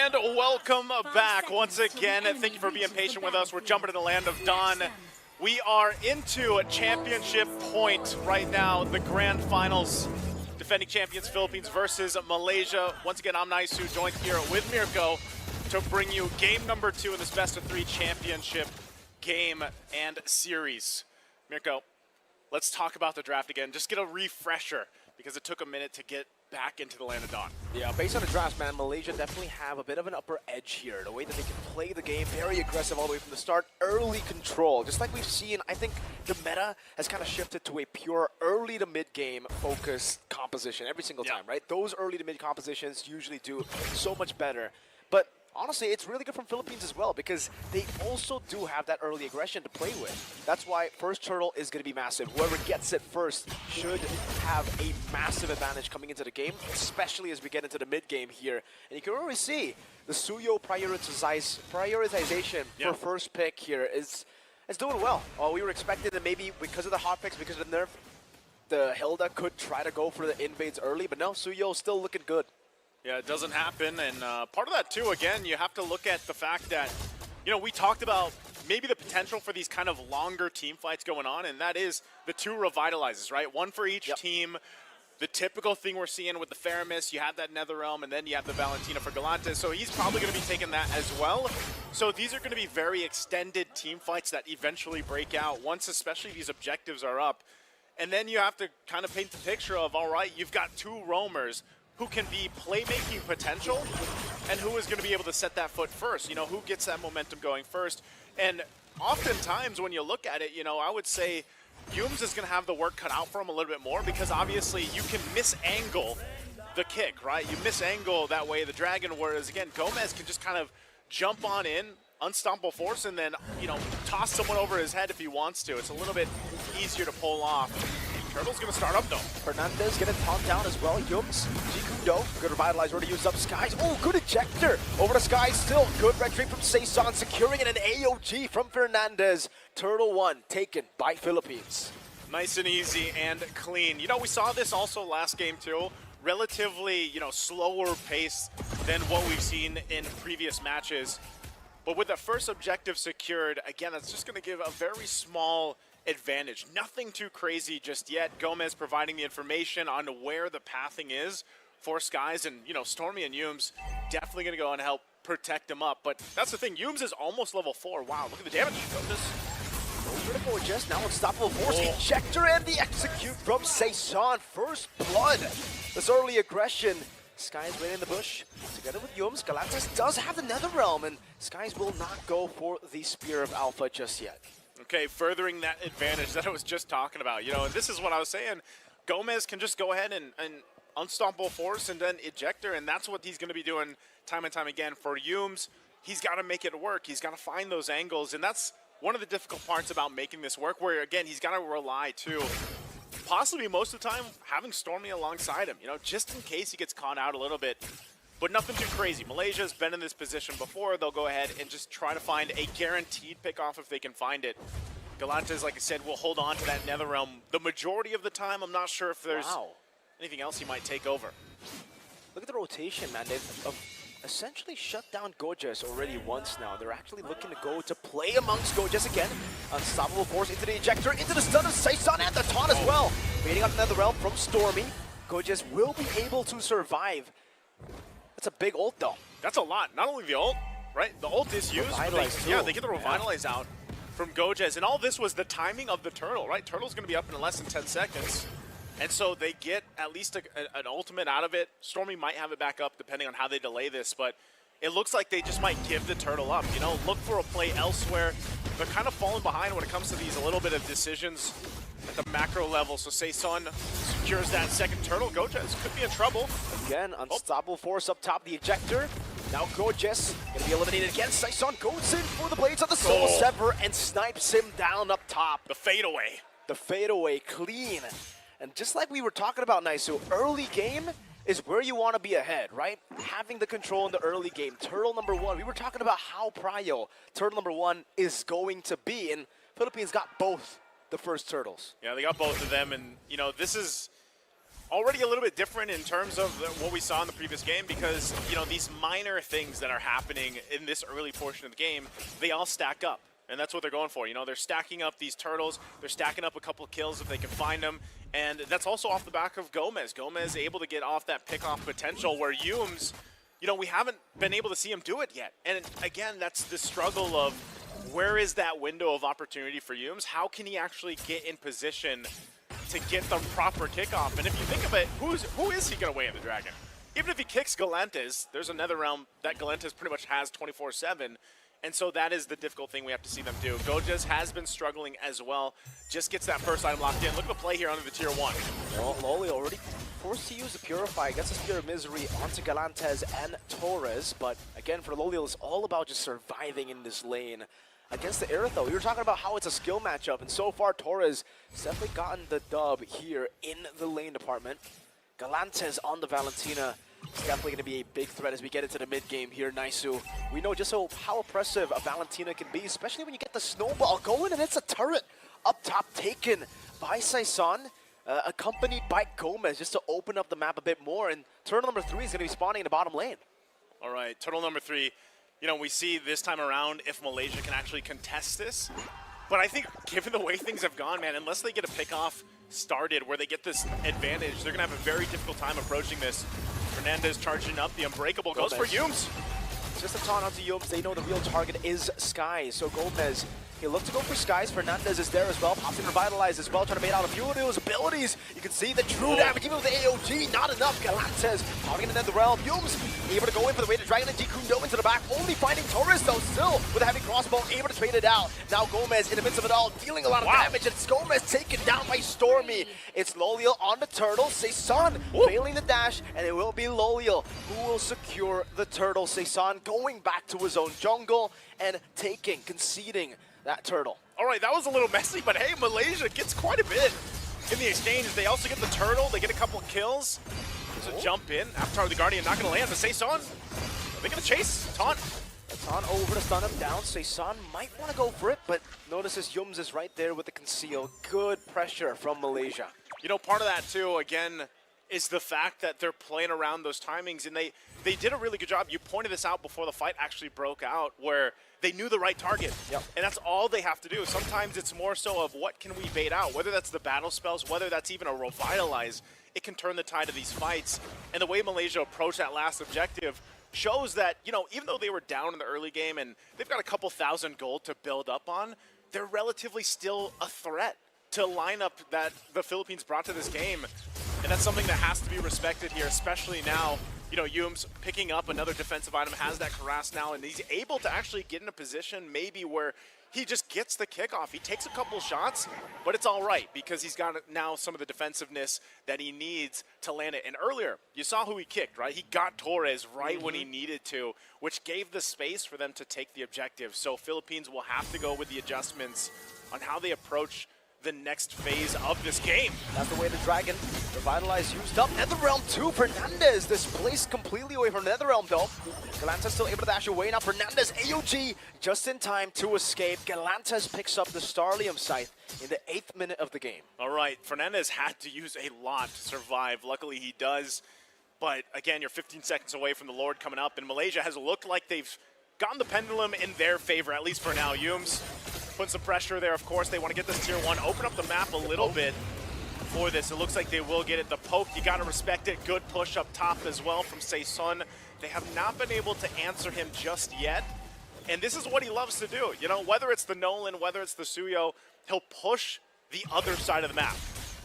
And welcome back once again. Thank you for being patient with us. We're jumping to the land of Dawn. We are into a championship point right now, the grand finals. Defending champions Philippines versus Malaysia. Once again, I'm Iesf, joined here with Mirko to bring you game number 2 in this best of 3 championship game and series. Mirko, let's talk about the draft again. Just get a refresher because it took a minute to get back into the land of Dawn. Yeah, based on the drafts, man, Malaysia definitely have a bit of an upper edge here. The way that they can play the game, very aggressive all the way from the start, early control. Just like we've seen, I think the meta has kind of shifted to a pure early to mid game focused composition every single time, right? Those early to mid compositions usually do so much better. But honestly, it's really good from Philippines as well because they also do have that early aggression to play with. That's why first turtle is going to be massive. Whoever gets it first should have a massive advantage coming into the game, especially as we get into the mid game here. And you can already see the Suyo prioritization for first pick here is doing well. We were expecting that maybe because of the hot picks, because of the nerf, the Hilda could try to go for the invades early, but no, Suyo still looking good. Yeah, it doesn't happen, and part of that too, again, you have to look at the fact that, you know, we talked about maybe the potential for these kind of longer team fights going on, and that is the 2 revitalizes, right? 1 for each team. The typical thing we're seeing with the Faramis, you have that Netherrealm, and then you have the Valentina for Galantes, so he's probably going to be taking that as well. So these are going to be very extended team fights that eventually break out once especially these objectives are up. And then you have to kind of paint the picture of, all right, you've got 2 roamers who can be playmaking potential and who is going to be able to set that foot first. You know, who gets that momentum going first. And oftentimes when you look at it, you know, I would say Yums is going to have the work cut out for him a little bit more because obviously you can misangle the kick, right? You misangle that way the dragon, whereas again, Gomez can just kind of jump on in, unstoppable force, and then, you know, toss someone over his head if he wants to. It's a little bit easier to pull off. Turtle's gonna start up though. Fernandez getting taunt down as well. Yums, Jikudo, good revitalize, already used up Skies. Oh, good ejector over to Skies still. Good retreat from Saison, securing it, an AOG from Fernandez. Turtle 1 taken by Philippines. Nice and easy and clean. You know, we saw this also last game too. Relatively, you know, slower pace than what we've seen in previous matches. But with the first objective secured, again, that's just gonna give a very small advantage. Nothing too crazy just yet. Gomez providing the information on where the pathing is for Skies, and you know, Stormy and Yums definitely going to go and help protect him up. But that's the thing, Yums is almost level 4. Wow, look at the damage. Critical just now, unstoppable force, ejector, and the execute from Saison. First blood. This early aggression. Skies right in the bush. Together with Yums, Galantes does have the Netherrealm, and Skies will not go for the Spear of Alpha just yet. Okay, furthering that advantage that I was just talking about. You know, and this is what I was saying. Gomez can just go ahead and unstoppable force and then ejector, and that's what he's going to be doing time and time again. For Yums, he's got to make it work. He's got to find those angles, and that's one of the difficult parts about making this work, where, again, he's got to rely, too, possibly most of the time, having Stormy alongside him, you know, just in case he gets caught out a little bit. But nothing too crazy. Malaysia's been in this position before. They'll go ahead and just try to find a guaranteed pick-off if they can find it. Galantes, like I said, will hold on to that Netherrealm the majority of the time. I'm not sure if there's anything else he might take over. Look at the rotation, man. They've essentially shut down Gojes already once now. They're actually looking to go to play amongst Gojes again. Unstoppable force into the ejector, into the stun of Saison, and the taunt as well. Waiting on Netherrealm from Stormy. Gojes will be able to survive. That's a big ult, though. That's a lot. Not only the ult, right? The ult is used. They get the Revitalize out from Gojes. And all this was the timing of the Turtle, right? Turtle's going to be up in less than 10 seconds. And so they get at least an ultimate out of it. Stormy might have it back up depending on how they delay this. But it looks like they just might give the Turtle up. You know, look for a play elsewhere. They're kind of falling behind when it comes to these a little bit of decisions at the macro level. So Saison secures that second Turtle. Gojes could be in trouble. Again, unstoppable force up top, the ejector. Now Gojes gonna be eliminated again. Saison goes in for the blades of the Soul Sever and snipes him down up top. The fadeaway. The fadeaway, clean. And just like we were talking about, Iesf, early game is where you want to be ahead, right? Having the control in the early game. Turtle number 1, we were talking about how prio Turtle number 1 is going to be, and Philippines got both the first Turtles. Yeah, they got both of them, and you know, this is already a little bit different in terms of what we saw in the previous game because, you know, these minor things that are happening in this early portion of the game, they all stack up. And that's what they're going for. You know, they're stacking up these turtles. They're stacking up a couple kills if they can find them. And that's also off the back of Gomez. Gomez able to get off that pick-off potential where Humes, you know, we haven't been able to see him do it yet. And again, that's the struggle of where is that window of opportunity for Humes? How can he actually get in position to get the proper kickoff? And if you think of it, who is he going to weigh in the Dragon? Even if he kicks Galantes, there's another realm that Galantes pretty much has 24/7. And so that is the difficult thing we have to see them do. Gojas has been struggling as well. Just gets that first item locked in. Look at the play here under the tier 1. Well, Loli already forced to use the Purify. Gets the Spear of Misery onto Galantes and Torres. But again, for Loli, it's all about just surviving in this lane against the Aerotho. We were talking about how it's a skill matchup. And so far, Torres has definitely gotten the dub here in the lane department. Galantes on the Valentina. It's definitely going to be a big threat as we get into the mid-game here, Naisu. We know just how oppressive a Valentina can be, especially when you get the snowball going, and it's a turret up top taken by Saison, accompanied by Gomez, just to open up the map a bit more. And turtle number 3 is going to be spawning in the bottom lane. All right, turtle number 3. You know, we see this time around if Malaysia can actually contest this. But I think given the way things have gone, man, unless they get a pick-off started where they get this advantage, they're going to have a very difficult time approaching this. Fernandez charging up, the Unbreakable goes for Humes. Just a taunt onto Humes. They know the real target is Skies. So Gomez, he looked to go for Skies. Fernandez is there as well. Pops in Revitalize as well, trying to bait out a few of those abilities. You can see the true damage, even with the AOG, not enough. Galantes popping in the realm. Humes able to go in for the way to Dragon and Jikundo into the back. Only finding Torres though, still with a heavy crossbow, able to trade it out. Now Gomez in the midst of it all, dealing a lot of damage. It's Gomez taken down by Stormy. It's Loliel on the turtle. Saison failing the dash, and it will be Loliel who will secure the turtle. Saison going back to his own jungle and conceding that turtle. All right, that was a little messy, but hey, Malaysia gets quite a bit in the exchange. They also get the turtle. They get a couple of kills. There's a jump in. Avatar of the Guardian not going to land, but Saison, are they going to chase? Taunt. Taunt over to stun him down. Saison might want to go for it, but notices Humes is right there with the conceal. Good pressure from Malaysia. You know, part of that too, again, is the fact that they're playing around those timings, and they did a really good job. You pointed this out before the fight actually broke out, where they knew the right target. Yep. And that's all they have to do. Sometimes it's more so of what can we bait out, whether that's the battle spells, whether that's even a Revitalize. It can turn the tide of these fights. And the way Malaysia approached that last objective shows that, you know, even though they were down in the early game and they've got a couple thousand gold to build up on, they're relatively still a threat to lineup that the Philippines brought to this game. And that's something that has to be respected here, especially now. You know, Humes picking up another defensive item, has that Harass now, and he's able to actually get in a position maybe where he just gets the kickoff. He takes a couple shots, but it's all right because he's got now some of the defensiveness that he needs to land it. And earlier, you saw who he kicked, right? He got Torres right when he needed to, which gave the space for them to take the objective. So Philippines will have to go with the adjustments on how they approach the next phase of this game. That's the way the Dragon Revitalize used up. Netherrealm 2, Fernandez displaced completely away from Netherrealm though. Galantes still able to dash away. Now Fernandez, AOG, just in time to escape. Galantes picks up the Starlium Scythe in the 8th minute of the game. All right, Fernandez had to use a lot to survive. Luckily he does. But again, you're 15 seconds away from the Lord coming up, and Malaysia has looked like they've gotten the pendulum in their favor, at least for now. Humes putting some pressure there, of course. They want to get this tier 1, open up the map a little bit for this. It looks like they will get it. The poke, you got to respect it. Good push up top as well from Saison. They have not been able to answer him just yet. And this is what he loves to do. You know, whether it's the Nolan, whether it's the Suyo, he'll push the other side of the map.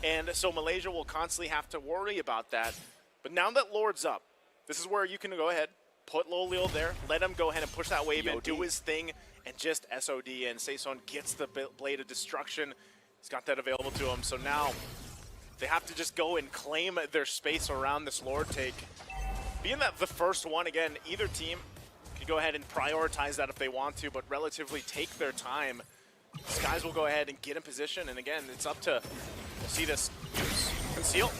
And so Malaysia will constantly have to worry about that. But now that Lord's up, this is where you can go ahead, put Loliel there, let him go ahead and push that wave in, do his thing, and just SOD. And Saison gets the Blade of Destruction. He's got that available to him. So now they have to just go and claim their space around this Lord take. Being that the first one, again, either team can go ahead and prioritize that if they want to, but relatively take their time. Skies will go ahead and get in position. And again, it's up to, we'll see this use conceal.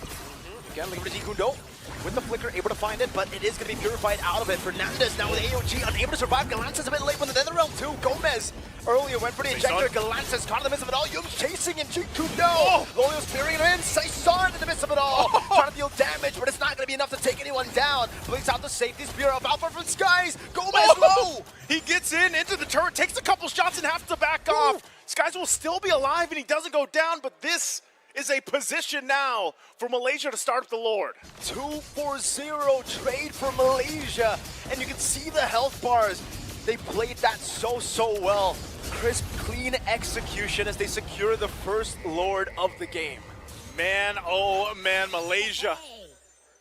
Again, looking for Zikundo with the flicker, able to find it, but it is going to be purified out of it. Fernandez now with AOG, unable to survive. Galantis a bit late with the nether realm too. Gomez earlier went for the ejector. Galantis caught in the midst of it all. Yum's chasing him. Zikundo. Lolio spearing him in. Saison in the midst of it all. Trying to deal damage, but it's not going to be enough to take anyone down. Blinks out the safety spear of Alpha from Skies. Gomez low. He gets into the turret, takes a couple shots and has to back off. Skies will still be alive and he doesn't go down, but this is a position now for Malaysia to start up the Lord. 2-4-0 trade for Malaysia. And you can see the health bars. They played that so well. Crisp, clean execution as they secure the first Lord of the game. Man, oh man, Malaysia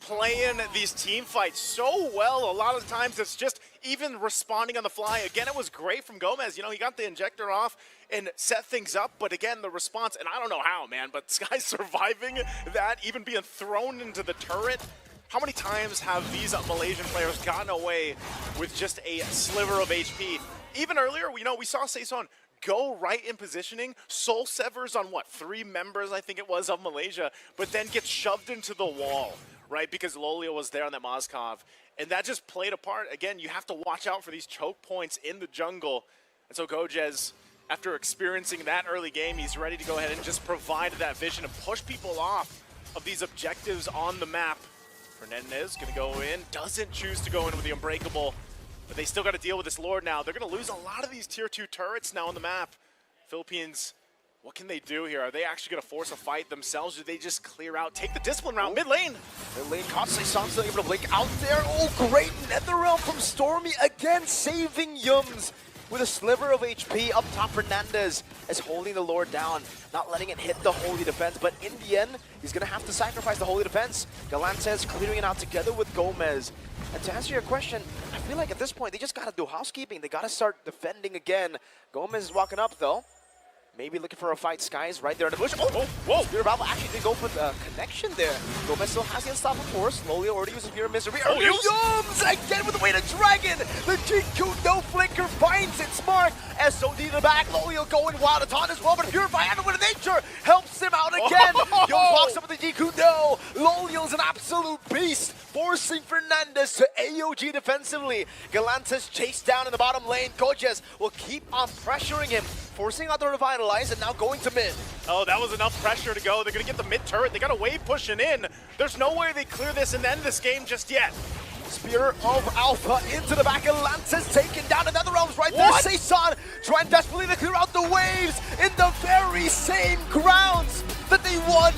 playing these team fights so well. A lot of times it's just even responding on the fly. Again, it was great from Gomez. You know, he got the injector off and set things up, but again, the response, and I don't know how, man, but Sky's surviving that, even being thrown into the turret. How many times have these Malaysian players gotten away with just a sliver of HP? Even earlier, you know, we saw Saison go right in positioning, soul severs on what, 3 members, I think it was, of Malaysia, but then gets shoved into the wall, right, because Lolio was there on that Mozkov, and that just played a part. Again, you have to watch out for these choke points in the jungle, and so Gojez, after experiencing that early game, he's ready to go ahead and just provide that vision and push people off of these objectives on the map. Fernandez gonna go in, doesn't choose to go in with the Unbreakable, but they still got to deal with this Lord now. They're gonna lose a lot of these tier 2 turrets now on the map. Philippines, what can they do here? Are they actually gonna force a fight themselves? Or do they just clear out, take the discipline round, mid lane? Mid lane, Saison still able to blink out there. Oh, great Netherrealm from Stormy again, saving Yums. With a sliver of HP up top, Fernandez is holding the Lord down, not letting it hit the Holy Defense, but in the end, he's going to have to sacrifice the Holy Defense. Galantes clearing it out together with Gomez. And to answer your question, I feel like at this point, they just got to do housekeeping. They got to start defending again. Gomez is walking up, though. Maybe looking for a fight. Skies right there in the bush. Oh, whoa. Spirit Valve actually did go for the connection there. Gomez still has the unstoppable force. Lolio already using Fear of Misery. Oh, Yums again with the Weighted Dragon. The GQ no flinker finds its mark. SOD to the back. Lolio going wild. A taunt as well, but Purify out with nature helps him out again. Yums walks up with the GQ no. Lolio's an absolute beast, forcing Fernandez to AOG defensively. Galantis chased down in the bottom lane. Gojez will keep on pressuring him, forcing out the Revitalize, and now going to mid. Oh, that was enough pressure to go. They're going to get the mid turret. They got a wave pushing in. There's no way they clear this and end this game just yet. Spear of Alpha into the back. Atlantis taken down. Another realm's right there. Saison trying desperately to clear out the waves in the very same grounds that they won.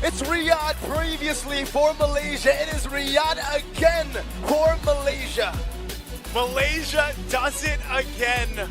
It's Riyadh previously for Malaysia. It is Riyadh again for Malaysia. Malaysia does it again.